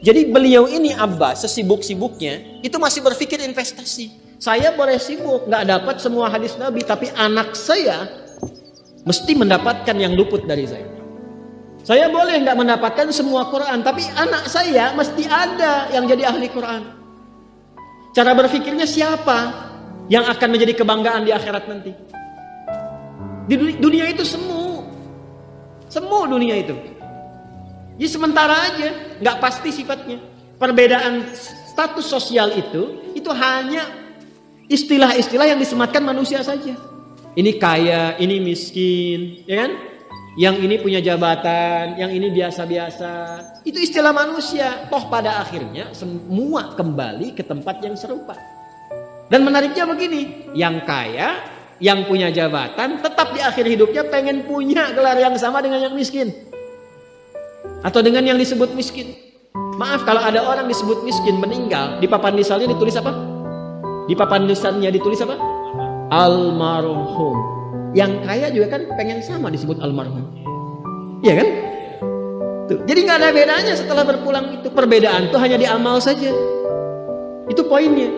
Jadi beliau ini Abbas sesibuk-sibuknya itu masih berpikir investasi. Saya boleh sibuk nggak dapat semua hadis Nabi, tapi anak saya mesti mendapatkan yang luput dari saya. Saya boleh nggak mendapatkan semua Quran, tapi anak saya mesti ada yang jadi ahli Quran. Cara berpikirnya siapa yang akan menjadi kebanggaan di akhirat nanti? Di dunia itu semu dunia itu. Jadi sementara aja, nggak pasti sifatnya. Perbedaan status sosial itu hanya istilah-istilah yang disematkan manusia saja. Ini kaya, ini miskin, ya kan? Yang ini punya jabatan, yang ini biasa-biasa. Itu istilah manusia. Toh pada akhirnya semua kembali ke tempat yang serupa. Dan menariknya begini, yang kaya, yang punya jabatan, tetap di akhir hidupnya pengen punya gelar yang sama dengan yang miskin. Atau dengan yang disebut miskin. Maaf, kalau ada orang disebut miskin meninggal, di papan nisannya ditulis apa? Di papan nisannya ditulis apa? Almarhum. Yang kaya juga kan pengen sama disebut almarhum. Iya kan? Tuh. Jadi nggak ada bedanya setelah berpulang itu. Perbedaan itu hanya di amal saja. Itu poinnya.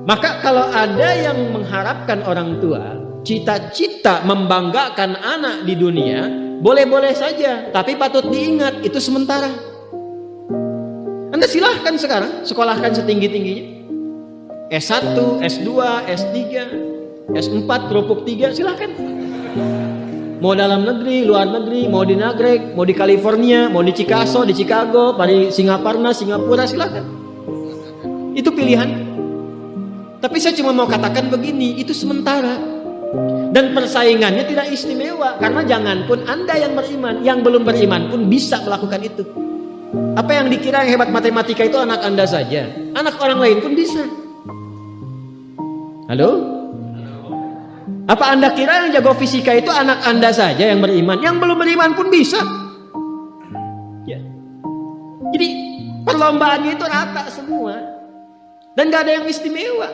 Maka kalau ada yang mengharapkan orang tua cita-cita membanggakan anak di dunia, boleh-boleh saja, tapi patut diingat itu sementara. Anda silahkan sekarang sekolahkan setinggi-tingginya, S1, S2, S3, S4, kerupuk 3, silahkan. Mau dalam negeri, luar negeri, mau di Nagreg, mau di California, mau di Chicago, di Chicago, di Singaparna, Singapura, silahkan. Itu pilihan. Tapi saya cuma mau katakan begini, itu sementara. Dan persaingannya tidak istimewa. Karena janganpun Anda yang beriman, yang belum beriman pun bisa melakukan itu. Apa yang dikira yang hebat matematika itu anak Anda saja, anak orang lain pun bisa. Halo? Apa Anda kira yang jago fisika itu anak Anda saja yang beriman? Yang belum beriman pun bisa. Ya. Jadi perlombaannya itu rata semua. Dan gak ada yang istimewa.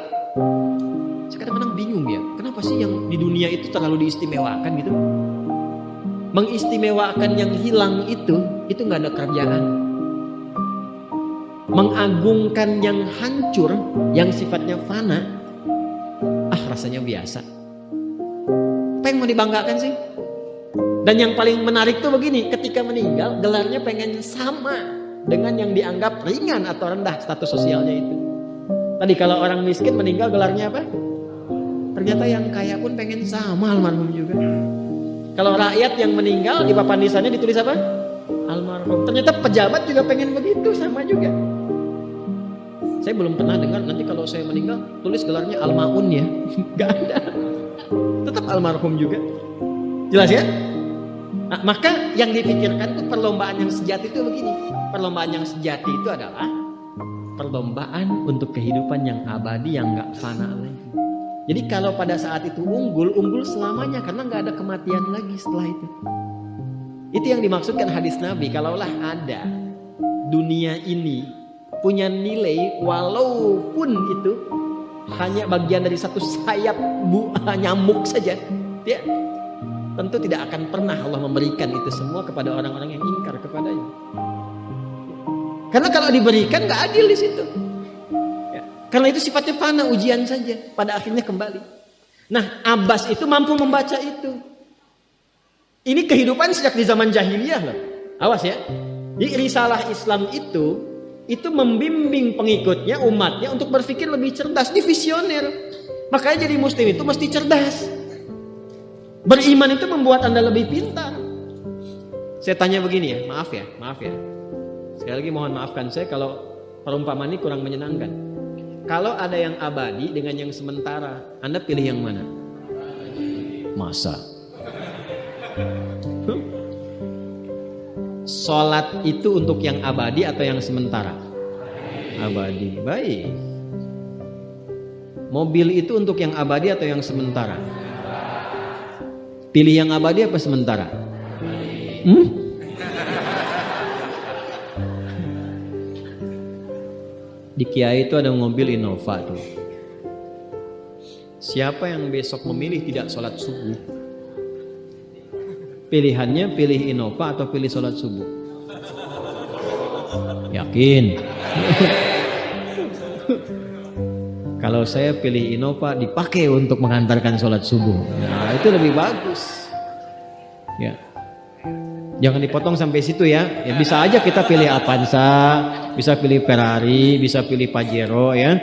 Saya kadang-kadang bingung ya, kenapa sih yang di dunia itu terlalu diistimewakan gitu? Mengistimewakan yang hilang itu gak ada kerjaan. Mengagungkan yang hancur, yang sifatnya fana, rasanya biasa. Apa yang mau dibanggakan sih? Dan yang paling menarik tuh begini, ketika meninggal gelarnya pengen sama dengan yang dianggap ringan atau rendah status sosialnya itu. Tadi kalau orang miskin meninggal gelarnya apa? Ternyata yang kaya pun pengen sama almarhum juga. Kalau rakyat yang meninggal di papan nisannya ditulis apa? Almarhum. Ternyata pejabat juga pengen begitu, sama juga. Saya belum pernah dengar nanti kalau saya meninggal tulis gelarnya almaun ya. Gak ada. Tetap almarhum juga. Jelas ya? Nah, maka yang dipikirkan tuh perlombaan yang sejati itu begini. Perlombaan yang sejati itu adalah perlombaan untuk kehidupan yang abadi, yang gak fana lagi. Jadi kalau pada saat itu unggul selamanya karena gak ada kematian lagi setelah itu. Itu yang dimaksudkan hadis Nabi. Kalaulah ada dunia ini punya nilai walaupun itu hanya bagian dari satu sayap nyamuk saja, ya, tentu tidak akan pernah Allah memberikan itu semua kepada orang-orang yang ingkar kepadanya. Karena kalau diberikan gak adil di situ. Ya, karena itu sifatnya fana, ujian saja, pada akhirnya kembali. Nah, Abbas itu mampu membaca itu. Ini kehidupan sejak di zaman jahiliyah loh. Awas ya. Di risalah Islam itu membimbing pengikutnya, umatnya untuk berpikir lebih cerdas, di visioner. Makanya jadi muslim itu mesti cerdas. Beriman itu membuat Anda lebih pintar. Saya tanya begini ya, maaf ya. Sekali lagi mohon maafkan saya kalau perumpamaan ini kurang menyenangkan. Kalau ada yang abadi dengan yang sementara, Anda pilih yang mana? Masa? Sholat itu untuk yang abadi atau yang sementara? Abadi. Baik. Mobil itu untuk yang abadi atau yang sementara? Pilih yang abadi apa sementara? Di Kiai itu ada mobil Innova tuh. Siapa yang besok memilih tidak sholat subuh? Pilihannya pilih Innova atau pilih sholat subuh? Yakin. Kalau saya pilih Innova dipakai untuk mengantarkan sholat subuh. Nah, itu lebih bagus. Ya. Jangan dipotong sampai situ ya. Ya bisa aja kita pilih Avanza, bisa pilih Ferrari, bisa pilih Pajero ya.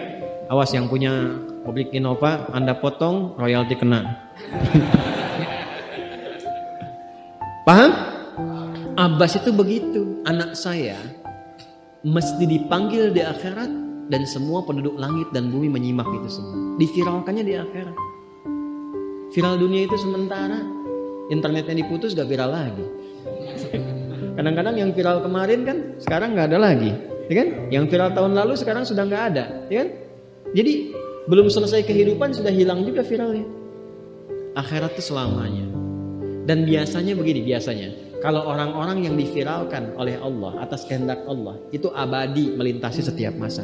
Awas yang punya publik Innova, Anda potong royalti kena. Paham? Abbas itu begitu. Anak saya mesti dipanggil di akhirat dan semua penduduk langit dan bumi menyimak itu semua. Diviralkannya di akhirat. Viral dunia itu sementara, internetnya diputus gak viral lagi. Kadang-kadang yang viral kemarin kan sekarang gak ada lagi, ya kan? Yang viral tahun lalu sekarang sudah gak ada, ya kan? Jadi belum selesai kehidupan sudah hilang juga viralnya. Akhirat itu selamanya. Dan biasanya begini, kalau orang-orang yang diviralkan oleh Allah atas kehendak Allah itu abadi melintasi setiap masa.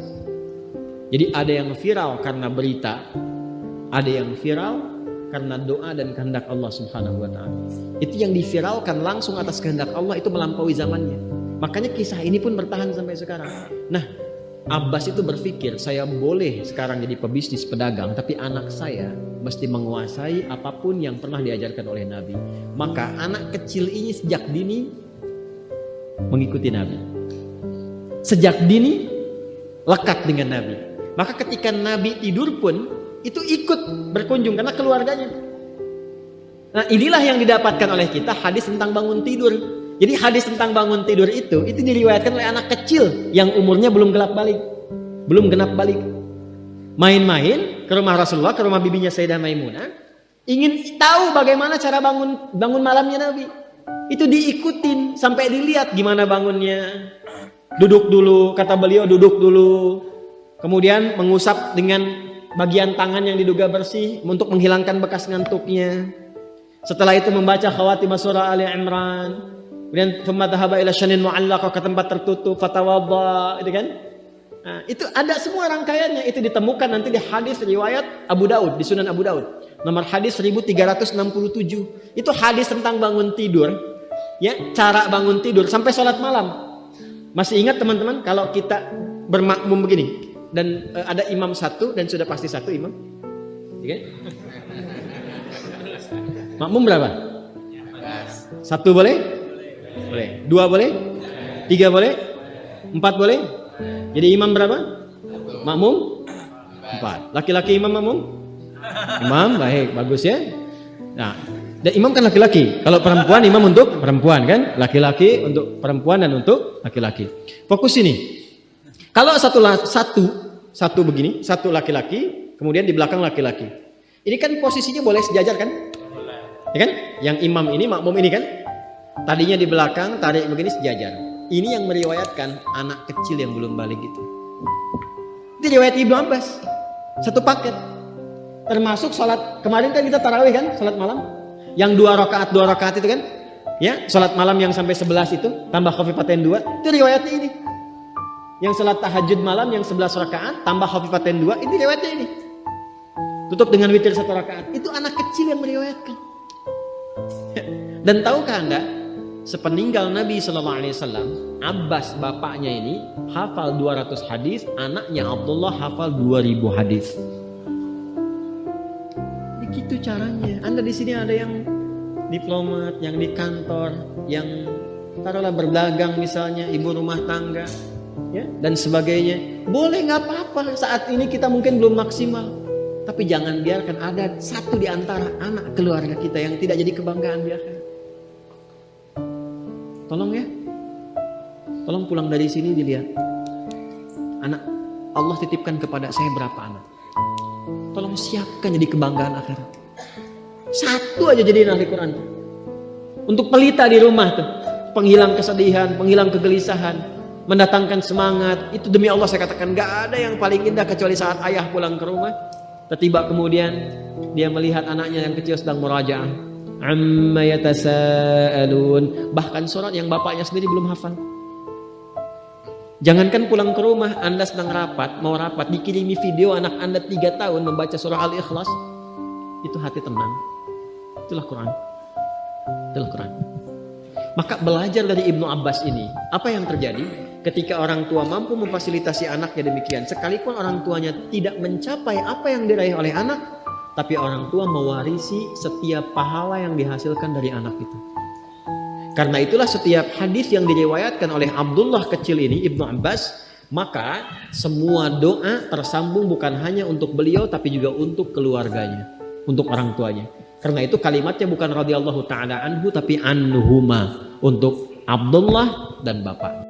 Jadi ada yang viral karena berita, ada yang viral karena doa dan kehendak Allah Subhanahu wa taala. Itu yang diviralkan langsung atas kehendak Allah itu melampaui zamannya. Makanya kisah ini pun bertahan sampai sekarang. Nah, Abbas itu berpikir, saya boleh sekarang jadi pebisnis pedagang, tapi anak saya mesti menguasai apapun yang pernah diajarkan oleh Nabi. Maka anak kecil ini sejak dini mengikuti Nabi. Sejak dini lekat dengan Nabi. Maka ketika Nabi tidur pun itu ikut berkunjung karena keluarganya. Nah, inilah yang didapatkan oleh kita hadis tentang bangun tidur. Jadi hadis tentang bangun tidur itu diriwayatkan oleh anak kecil yang umurnya belum genap balik. Main-main ke rumah Rasulullah, ke rumah bibinya Sayyidah Maimunah, ingin tahu bagaimana cara bangun malamnya Nabi. Itu diikutin sampai dilihat gimana bangunnya. Duduk dulu, kata beliau duduk dulu. Kemudian mengusap dengan bagian tangan yang diduga bersih untuk menghilangkan bekas ngantuknya. Setelah itu membaca khawatimah surah Ali Imran. Kemudian thumma dhahaba ila syanin mu'allaqah, ke tempat tertutup, fatawadda, itu kan? Nah, itu ada semua rangkaiannya, itu ditemukan nanti di hadis riwayat Abu Daud, di Sunan Abu Daud. Nomor hadis 1367. Itu hadis tentang bangun tidur, ya, cara bangun tidur sampai sholat malam. Masih ingat teman-teman kalau kita bermakmum begini dan ada imam satu dan sudah pasti satu imam, ya kan? Makmum berapa? Satu boleh? Boleh. Dua boleh? Tiga boleh? Empat boleh? Jadi imam berapa? Makmum? Empat. Laki-laki imam makmum? Imam, baik, bagus ya. Nah, dan imam kan laki-laki. Kalau perempuan imam untuk perempuan kan? Laki-laki untuk perempuan dan untuk laki-laki. Fokus ini. Kalau satu begini, satu laki-laki, kemudian di belakang laki-laki. Ini kan posisinya boleh sejajar kan? Ya kan? Yang imam ini, makmum ini kan? Tadinya di belakang, tarik begini sejajar. Ini yang meriwayatkan anak kecil yang belum balik itu. Itu riwayat Ibnu Abbas. Satu paket. Termasuk sholat, kemarin kan kita tarawih kan, sholat malam. Yang dua rakaat itu kan. Ya, sholat malam yang sampai 11 itu, tambah khafifatain 2. Itu riwayatnya ini. Yang sholat tahajud malam yang 11 rakaat, tambah khafifatain 2, itu riwayatnya ini. Tutup dengan witir 1 rakaat. Itu anak kecil yang meriwayatkan. Dan tahukah Anda? Sepeninggal Nabi SAW, Abbas bapaknya ini hafal 200 hadis, anaknya Abdullah hafal 2000 hadis. Begitu caranya. Anda di sini ada yang diplomat, yang di kantor, yang taruhlah berdagang misalnya, ibu rumah tangga, ya, dan sebagainya. Boleh, nggak apa-apa. Saat ini kita mungkin belum maksimal, tapi jangan biarkan ada satu di antara anak keluarga kita yang tidak jadi kebanggaan di akhirat. Tolong ya, tolong pulang dari sini dilihat anak Allah titipkan kepada saya berapa anak. Tolong siapkan jadi kebanggaan akhirat. Satu aja jadi ahli Quran. Untuk pelita di rumah tuh, penghilang kesedihan, penghilang kegelisahan, mendatangkan semangat. Itu demi Allah saya katakan, gak ada yang paling indah kecuali saat ayah pulang ke rumah. Tiba kemudian dia melihat anaknya yang kecil sedang murajaah. Amma yatasaalun, bahkan surat yang bapaknya sendiri belum hafal. Jangankan pulang ke rumah, Anda sedang mau rapat, dikirimi video anak Anda 3 tahun membaca surah Al-Ikhlas, itu hati tenang. Itulah Quran. Itulah Quran. Maka belajar dari Ibnu Abbas ini, apa yang terjadi ketika orang tua mampu memfasilitasi anaknya demikian, sekalipun orang tuanya tidak mencapai apa yang diraih oleh anak, tapi orang tua mewarisi setiap pahala yang dihasilkan dari anak itu. Karena itulah setiap hadis yang diriwayatkan oleh Abdullah kecil ini, Ibnu Abbas, maka semua doa tersambung bukan hanya untuk beliau tapi juga untuk keluarganya, untuk orang tuanya. Karena itu kalimatnya bukan radhiyallahu taala anhu tapi anhuma, untuk Abdullah dan bapaknya.